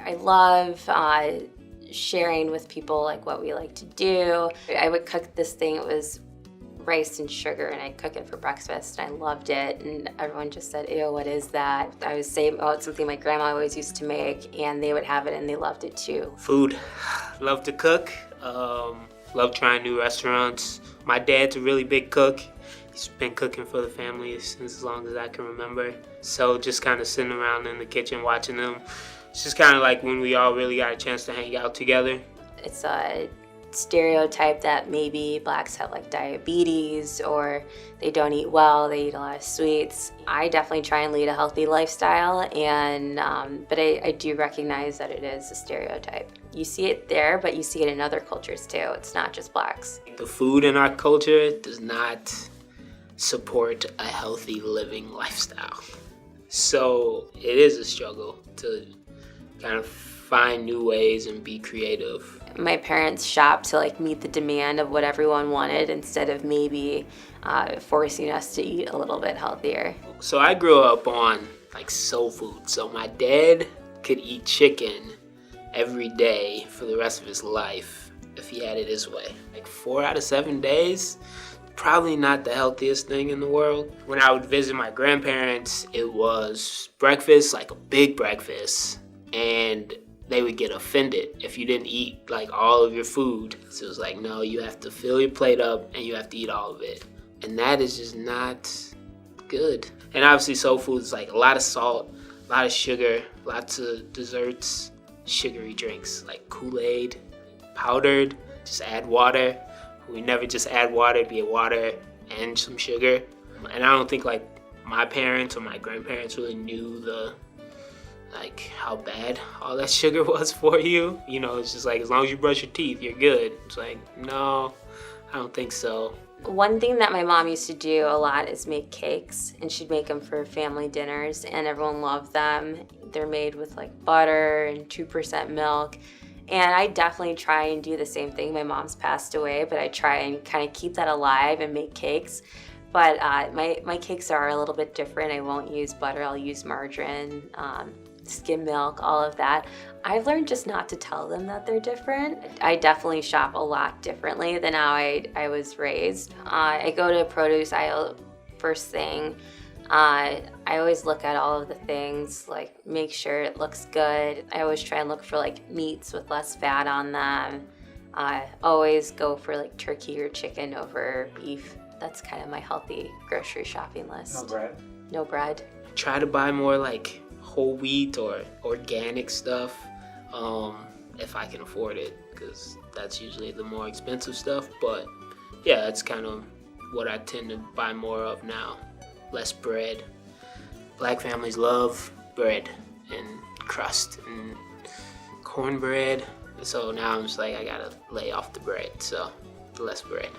I love sharing with people like what we like to do. I would cook this thing, it was rice and sugar, and I'd cook it for breakfast, and I loved it, and everyone just said, ew, what is that? I was saying, oh, it's something my grandma always used to make, and they would have it and they loved it too. Food. Love to cook. Love trying new restaurants. My dad's a really big cook. He's been cooking for the family since as long as I can remember. So just kind of sitting around in the kitchen watching them. It's just kind of like when we all really got a chance to hang out together. It's a stereotype that maybe blacks have like diabetes or they don't eat well, they eat a lot of sweets. I definitely try and lead a healthy lifestyle, and but I do recognize that it is a stereotype. You see it there, but you see it in other cultures too. It's not just blacks. The food in our culture does not support a healthy living lifestyle. So it is a struggle to kind of find new ways and be creative. My parents shopped to like meet the demand of what everyone wanted instead of maybe forcing us to eat a little bit healthier. So I grew up on like soul food. So my dad could eat chicken every day for the rest of his life if he had it his way. Like 4 out of 7 days, probably not the healthiest thing in the world. When I would visit my grandparents, it was breakfast, like a big breakfast, and they would get offended if you didn't eat like all of your food. So it was like, no, you have to fill your plate up and you have to eat all of it. And that is just not good. And obviously soul food is like a lot of salt, a lot of sugar, lots of desserts, sugary drinks like Kool-Aid, powdered, just add water. We never just add water, it'd be water and some sugar. And I don't think like my parents or my grandparents really knew like how bad all that sugar was for you. You know, it's just like as long as you brush your teeth, you're good. It's like, no, I don't think so. One thing that my mom used to do a lot is make cakes, and she'd make them for family dinners, and everyone loved them. They're made with like butter and 2% milk. And I definitely try and do the same thing. My mom's passed away, but I try and kind of keep that alive and make cakes. But my cakes are a little bit different. I won't use butter, I'll use margarine, skim milk, all of that. I've learned just not to tell them that they're different. I definitely shop a lot differently than how I was raised. I go to a produce aisle first thing. I always look at all of the things, like make sure it looks good. I always try and look for like meats with less fat on them. I always go for like turkey or chicken over beef. That's kind of my healthy grocery shopping list. No bread? No bread. Try to buy more like whole wheat or organic stuff if I can afford it, because that's usually the more expensive stuff. But yeah, that's kind of what I tend to buy more of now. Less bread. Black families love bread and crust and cornbread. So now I'm just like, I gotta lay off the bread, so less bread.